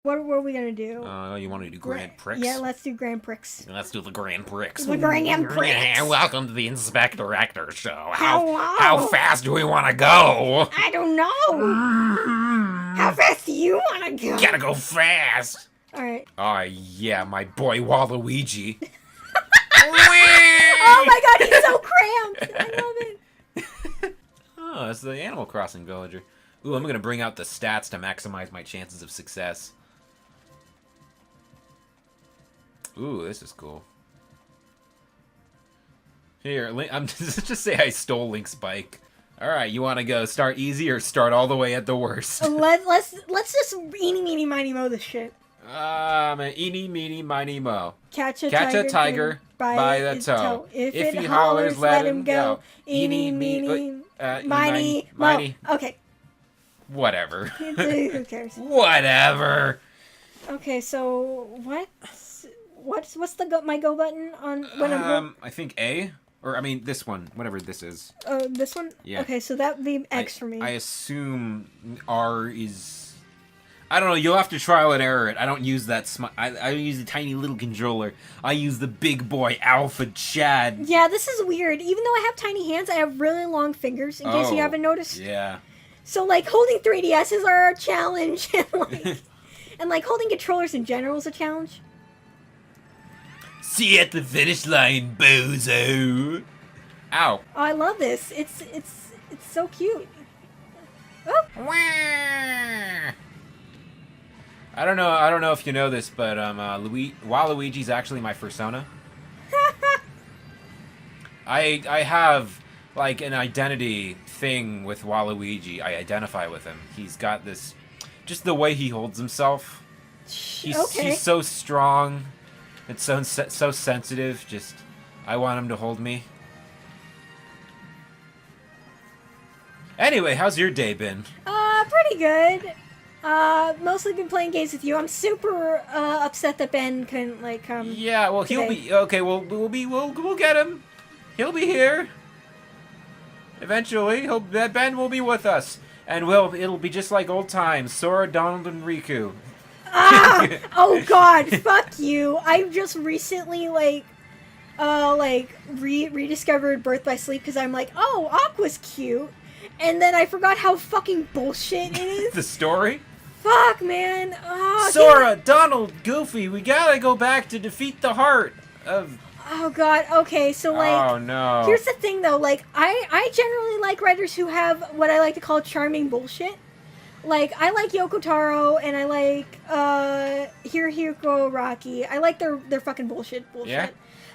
What are we gonna do? You want to do Grand Prix? Yeah, let's do Grand Prix. Let's do the Grand Prix. The Grand Prix. Welcome to the Inspectorector show. Hello. How fast do we want to go? I don't know. How fast do you want to go? Gotta go fast. All right. Oh yeah, my boy Waluigi. Oh my God, he's so cramped. I love it. Oh, it's the Animal Crossing villager. Ooh, I'm gonna bring out the stats to maximize my chances of success. Ooh, this is cool. Here, I'm just say I stole Link's bike. All right, you want to go start easy or start all the way at the worst? Let's just eeny meeny miny mo this shit. Eeny meeny miny mo. Catch a tiger by the toe. If he it hollers, let him go. go. Eeny meeny miny mo. Okay. Whatever. Who cares? Whatever. Okay, so what's the my go button on when I'm I think A, or I mean this one, whatever this is. This one. Yeah. Okay, so that would be X for me. I assume R is. I don't know. You'll have to trial and error it. I don't use that. I use the tiny little controller. I use the big boy Alpha Chad. Yeah, this is weird. Even though I have tiny hands, I have really long fingers. In case you haven't noticed. Yeah. So like holding 3DSs are a challenge, and like holding controllers in general is a challenge. See you at the finish line, bozo. Ow. Oh, I love this. It's so cute. Oh. I don't know if you know this, but Waluigi's actually my persona. I have like an identity thing with Waluigi. I identify with him. He's got this, just the way he holds himself. He's so strong. It's so sensitive. Just, I want him to hold me. Anyway, how's your day been? Pretty good. Mostly been playing games with you. I'm super upset that Ben couldn't like come. Yeah, well, today. he'll be okay. We'll get him. He'll be here. Eventually, Ben will be with us, and it'll be just like old times. Sora, Donald, and Riku. Oh God, fuck you! I just recently rediscovered Birth by Sleep because I'm like, oh, Aqua's cute, and then I forgot how fucking bullshit it is. The story? Fuck, man. Sora, Donald, Goofy, we gotta go back to defeat the heart of. Oh God. Okay, so like. Oh no. Here's the thing, though. Like, I generally like writers who have what I like to call charming bullshit. Like, I like Yoko Taro, and I like Hirohiko Araki. I like their fucking bullshit. Yeah?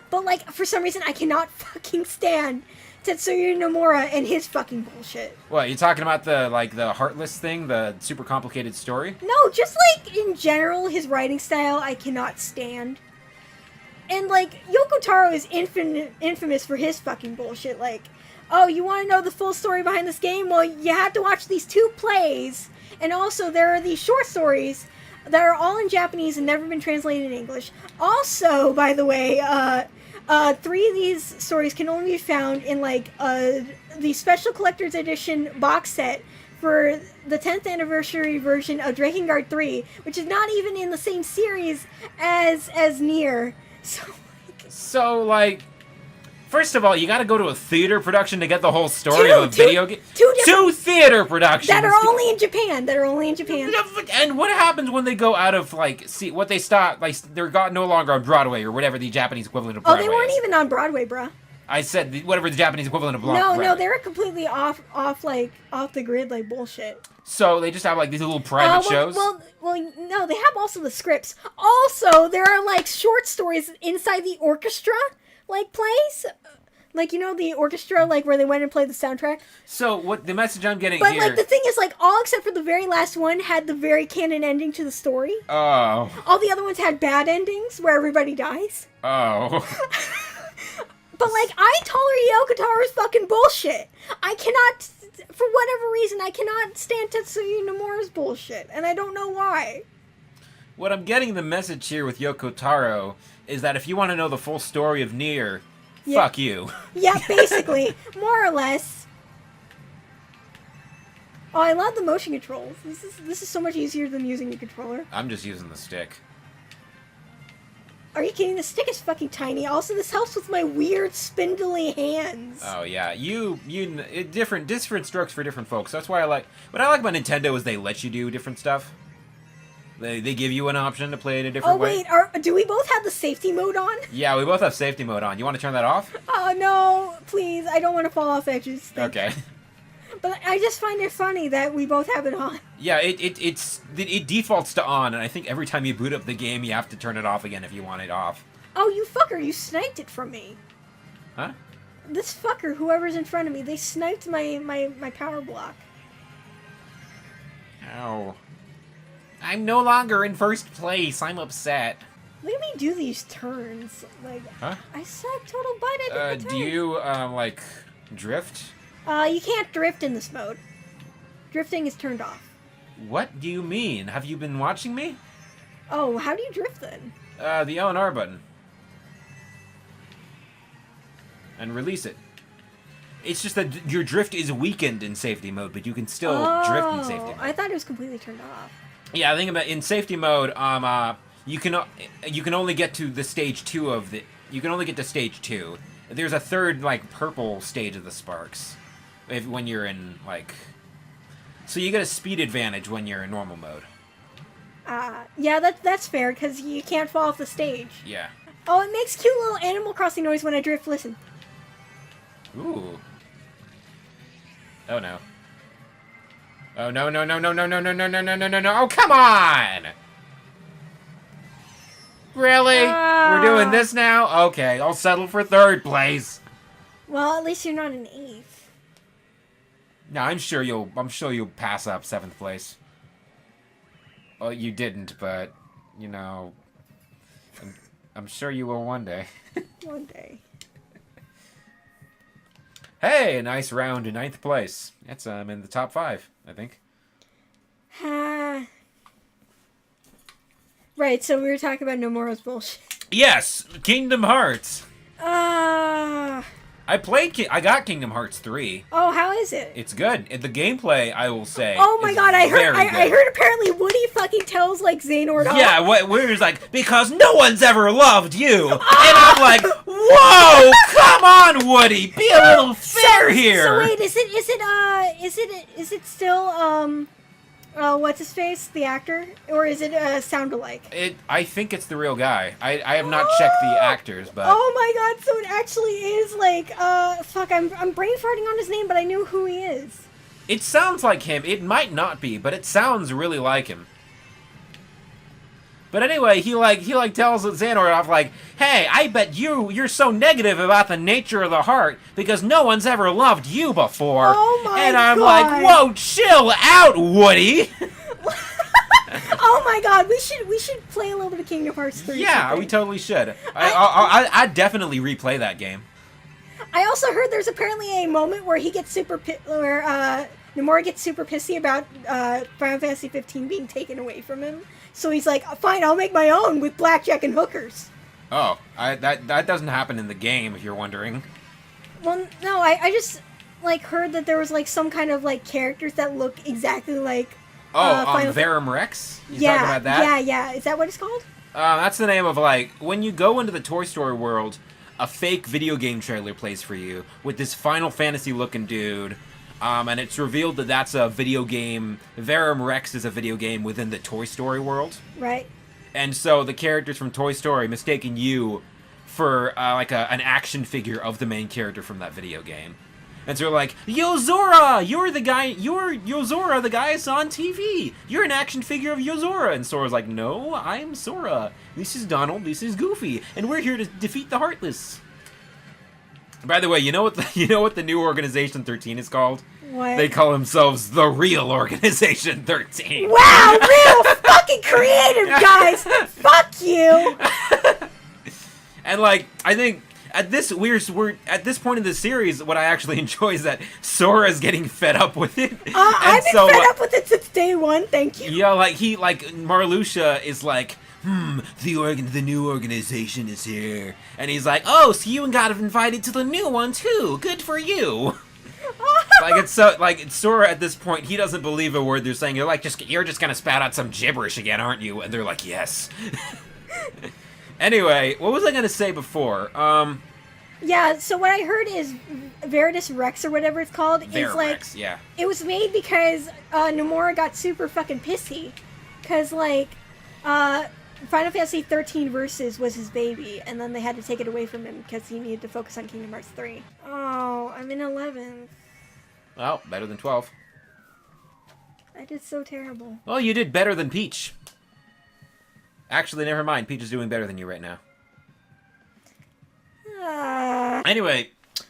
But, like, for some reason, I cannot fucking stand Tetsuya Nomura and his fucking bullshit. What, you talking about the Heartless thing? The super complicated story? No, just, like, in general, his writing style, I cannot stand. And, like, Yoko Taro is infamous for his fucking bullshit. Like, oh, you want to know the full story behind this game? Well, you have to watch these 2 plays. And also, there are these short stories that are all in Japanese and never been translated in English. Also, by the way, 3 of these stories can only be found in, like, the special collector's edition box set for the 10th anniversary version of Drakengard 3, which is not even in the same series as Nier. So, like, first of all, you gotta go to a theater production to get the whole story of a video game. 2 theater productions! That are only in Japan. And what happens when they go out of, like, what they stop, like, they're no longer on Broadway or whatever the Japanese equivalent of Broadway they weren't is. even on Broadway, bruh. I said whatever the Japanese equivalent of Broadway. No, they were completely off the grid, like, bullshit. So they just have, like, these little private shows? Well, no, they have also the scripts. Also, there are, like, short stories inside the orchestra, like, plays. Like, you know, the orchestra, like, where they went and played the soundtrack? So, what the message I'm getting here... But, here... like, the thing is, like, all except for the very last one had the very canon ending to the story. Oh. All the other ones had bad endings, where everybody dies. Oh. But, like, I tolerate Yoko Taro's fucking bullshit. I cannot... For whatever reason, I cannot stand Tetsuya Nomura's bullshit, and I don't know why. What I'm getting the message here with Yoko Taro is that if you want to know the full story of Nier, fuck you. Yeah, basically. More or less. Oh, I love the motion controls. This is so much easier than using a controller. I'm just using the stick. Are you kidding? The stick is fucking tiny. Also, this helps with my weird spindly hands. Oh yeah, different strokes for different folks. That's why I like. What I like about Nintendo is they let you do different stuff. They give you an option to play it a different way. Oh wait, do we both have the safety mode on? Yeah, we both have safety mode on. You want to turn that off? Oh no, please! I don't want to fall off edges. Okay. But I just find it funny that we both have it on. Yeah, it defaults to on, and I think every time you boot up the game, you have to turn it off again if you want it off. Oh, you fucker! You sniped it from me. Huh? This fucker, whoever's in front of me, they sniped my power block. Ow. I'm no longer in first place. I'm upset. Look at me do these turns. Like, huh? I suck total butt at the turn. Do you, like, drift? You can't drift in this mode. Drifting is turned off. What do you mean? Have you been watching me? Oh, how do you drift then? The L and R button. And release it. It's just that your drift is weakened in safety mode, but you can still drift in safety mode. I thought it was completely turned off. Yeah, I think about in safety mode, you can only get to the stage 2 of the. You can only get to stage 2. There's a third like purple stage of the sparks, when you're in like. So you get a speed advantage when you're in normal mode. Yeah, that's fair because you can't fall off the stage. Yeah. Oh, it makes cute little Animal Crossing noise when I drift. Listen. Ooh. Oh no. Oh no no no no no no no no no no no no! Oh come on! Really? We're doing this now? Okay, I'll settle for 3rd place. Well, at least you're not in 8th. No, I'm sure you'll pass up 7th place. Well, you didn't, but you know, I'm sure you will one day. One day. Hey, a nice round in 9th place. That's in the top 5, I think. Right, so we were talking about Nomura's bullshit. Yes, Kingdom Hearts. I got Kingdom Hearts 3. Oh, how is it? It's good. The gameplay, I will say. Oh my god, I heard apparently Woody fucking tells like Xehanort off. Yeah, Woody's like, because no one's ever loved you. And I'm like, whoa, come on, Woody, be a little fair here. So wait, is it still what's his face, the actor, or is it sound alike? I think it's the real guy. I have not checked the actors, but oh my god, so it actually is like fuck, I'm brain farting on his name, but I knew who he is. It sounds like him. It might not be, but it sounds really like him. But anyway, he tells Xehanort off like, "Hey, I bet you're so negative about the nature of the heart because no one's ever loved you before." Oh my god! And I'm like, "Whoa, chill out, Woody." Oh my god, we should play a little bit of Kingdom Hearts 3. Yeah, we totally should. I'd definitely replay that game. I also heard there's apparently a moment where he gets Nomura gets super pissy about Final Fantasy 15 being taken away from him. So he's like, fine, I'll make my own with blackjack and hookers. Oh, that doesn't happen in the game, if you're wondering. Well, no, I just like heard that there was like some kind of like characters that look exactly like. Verum Rex? You talking about that? Yeah. Is that what it's called? That's the name of like when you go into the Toy Story world, a fake video game trailer plays for you with this Final Fantasy looking dude. And it's revealed that that's a video game. Verum Rex is a video game within the Toy Story world. Right. And so the characters from Toy Story mistaken you for like an action figure of the main character from that video game. And so they're like, Yozora, you're Yozora, the guy I saw on TV. You're an action figure of Yozora. And Sora's like, no, I'm Sora. This is Donald, this is Goofy, and we're here to defeat the Heartless. By the way, you know what the new Organization 13 is called? What? They call themselves the Real Organization 13. Wow, real fucking creative, guys. Fuck you. And like, I think at this we're at this point in the series, what I actually enjoy is that Sora's getting fed up with it. I've been fed up with it since day one. Thank you. Yeah, like Marluxia is like, the new organization is here. And he's like, oh, so you got invited to the new one too. Good for you. Like, it's so, like, Sora at this point, he doesn't believe a word they're saying. You're like, you're just gonna spout out some gibberish again, aren't you? And they're like, yes. Anyway, what was I gonna say before? Yeah, so what I heard is Veritas Rex, or whatever it's called, is like... Rex, yeah. It was made because Nomura got super fucking pissy. Because, like, Final Fantasy 13 Versus was his baby, and then they had to take it away from him because he needed to focus on Kingdom Hearts 3. Oh, I'm in 11th. Well, better than 12. I did so terrible. Well, you did better than Peach. Actually, never mind. Peach is doing better than you right now. Anyway,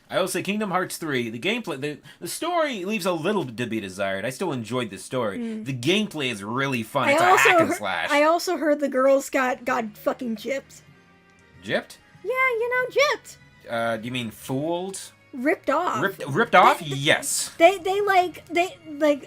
I will say Kingdom Hearts 3, the gameplay, the story leaves a little to be desired. I still enjoyed the story. The gameplay is really fun. It's a hack and slash. I also heard the girls got fucking gypped. Gypped? Yeah, gypped. Do you mean fooled? Ripped off. Ripped off? Yes. They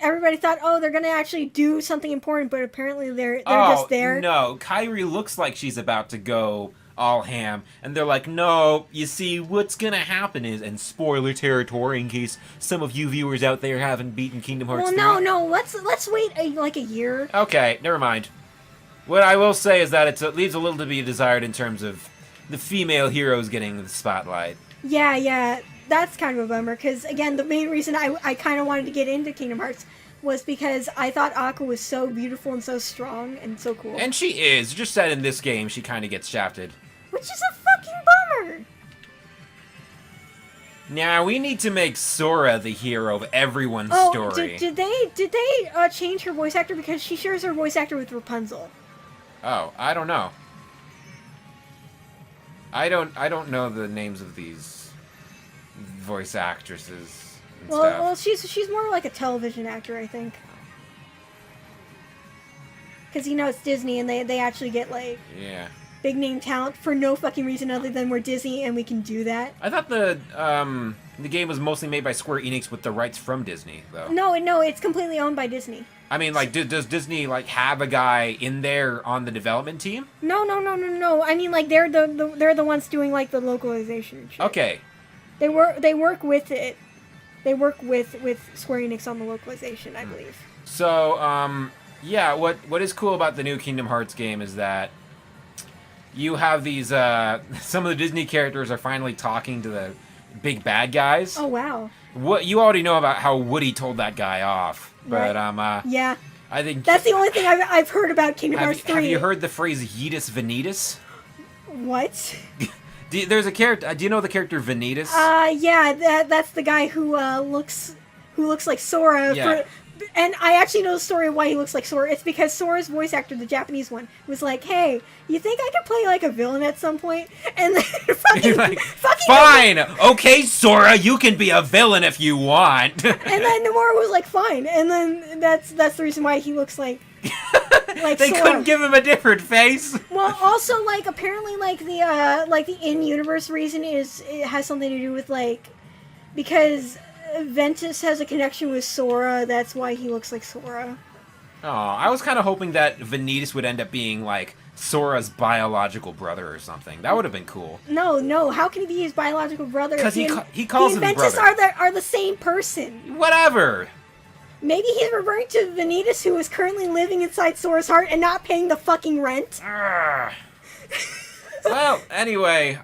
everybody thought, oh, they're gonna actually do something important, but apparently they're just there. No, Kairi looks like she's about to go all ham, and they're like, no, you see, what's gonna happen is, and spoiler territory in case some of you viewers out there haven't beaten Kingdom Hearts 3. Well, no, let's wait a year. Okay, never mind. What I will say is that it leaves a little to be desired in terms of the female heroes getting the spotlight. Yeah, that's kind of a bummer, because, again, the main reason I kind of wanted to get into Kingdom Hearts was because I thought Aqua was so beautiful and so strong and so cool. And she is, just that in this game, she kind of gets shafted. Which is a fucking bummer! Now, we need to make Sora the hero of everyone's story. Did they change her voice actor? Because she shares her voice actor with Rapunzel. Oh, I don't know. I don't know the names of these voice actresses and stuff. Well, she's more like a television actor, I think. Because, it's Disney, and they actually get, like... Yeah. Big name talent for no fucking reason other than we're Disney and we can do that. I thought the game was mostly made by Square Enix with the rights from Disney, though. No, it's completely owned by Disney. I mean, like, does Disney, like, have a guy in there on the development team? No. I mean, like, they're the ones doing, like, the localization and shit. Okay. They work with it. They work with Square Enix on the localization, I believe. So, yeah, what is cool about the new Kingdom Hearts game is that you have these, some of the Disney characters are finally talking to the big bad guys. Oh, wow. What you already know about how Woody told that guy off, but, right. Yeah. I think... That's the only thing I've heard about Kingdom Hearts 3. Have you heard the phrase YEETUS VANITAS? What? There's a character, do you know the character Vanitas? Yeah, that's the guy who looks like Sora. Yeah. And I actually know the story of why he looks like Sora. It's because Sora's voice actor, the Japanese one, was like, hey, you think I could play like a villain at some point? And then fucking fine! Okay, Sora, you can be a villain if you want. And then Nomura was like, fine. And then that's the reason why he looks like they Sora. Couldn't give him a different face. Well, also, like, apparently, like, the in-universe reason is it has something to do with, like, because Ventus has a connection with Sora, that's why he looks like Sora. Oh, I was kind of hoping that Vanitas would end up being, like, Sora's biological brother or something. That would have been cool. No, how can he be his biological brother? Because he calls him brother. Ventus are the same person. Whatever. Maybe he's referring to Vanitas, who is currently living inside Sora's heart and not paying the fucking rent. Well, anyway,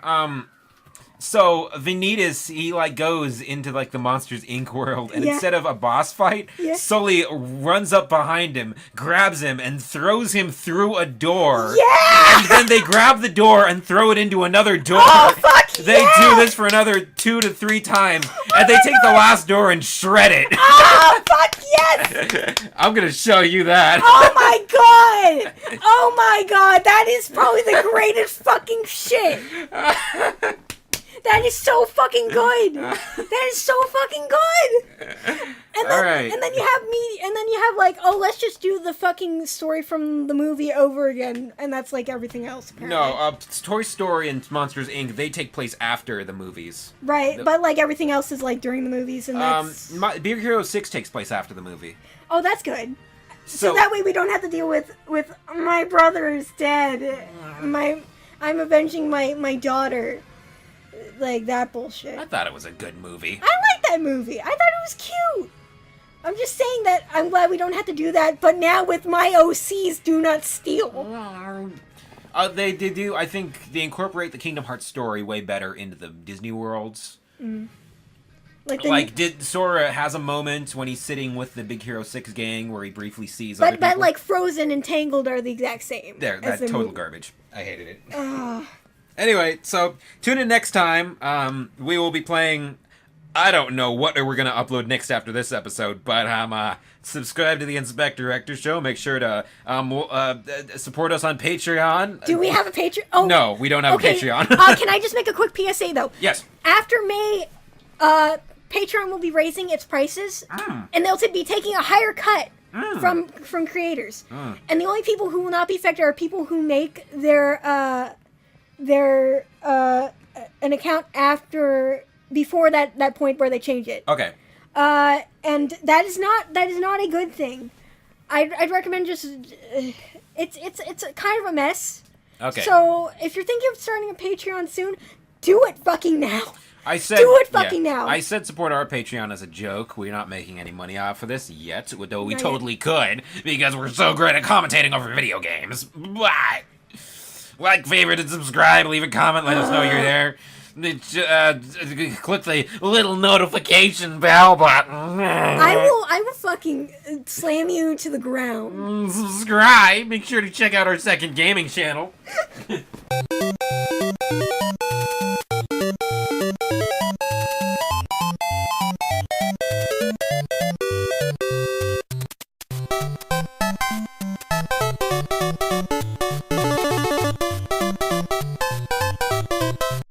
so Vanitas, he, like, goes into, like, the Monsters, Inc. world, and instead of a boss fight, Sully runs up behind him, grabs him, and throws him through a door. Yeah! And then they grab the door and throw it into another door. Oh, fuck They do this for another 2 to 3 times, and they take the last door and shred it. Oh, fuck yes! I'm gonna show you that. Oh my god! Oh my god, that is probably the greatest fucking shit! That is so fucking good. That is so fucking good. And then, all right. And then you have like, oh, let's just do the fucking story from the movie over again, and that's like everything else. Apparently. No, Toy Story and Monsters Inc. They take place after the movies. Right, but like everything else is like during the movies, and that's. Big Hero 6 takes place after the movie. Oh, that's good. So that way we don't have to deal with my brother is dead. I'm avenging my daughter. like that bullshit. I thought it was a good movie. I like that movie. I thought it was cute. I'm just saying that I'm glad we don't have to do that, but now with my OCs, do not steal. They do. I think they incorporate the Kingdom Hearts story way better into the Disney worlds. Mm. Sora has a moment when he's sitting with the Big Hero 6 gang where he briefly sees other people. But like Frozen and Tangled are the exact same. That's total garbage. I hated it. Anyway, so tune in next time. We will be playing... I don't know what we're going to upload next after this episode, but subscribe to the Inspectorector show. Make sure to support us on Patreon. Do we have a Patreon? Oh, no, we don't have a Patreon. Can I just make a quick PSA, though? Yes. After May, Patreon will be raising its prices, and they'll be taking a higher cut from creators. And the only people who will not be affected are people who make their an account before that point where they change it. Okay. And that is not a good thing. I'd recommend just it's a kind of a mess. Okay. So if you're thinking of starting a Patreon soon, do it fucking now. Do it fucking now. I said support our Patreon as a joke. We're not making any money off of this yet, though we totally could because we're so great at commentating over video games. Blah. Like, favorite, and subscribe. Leave a comment. Let us know you're there. Click the little notification bell button. I will fucking slam you to the ground. Subscribe. Make sure to check out our second gaming channel.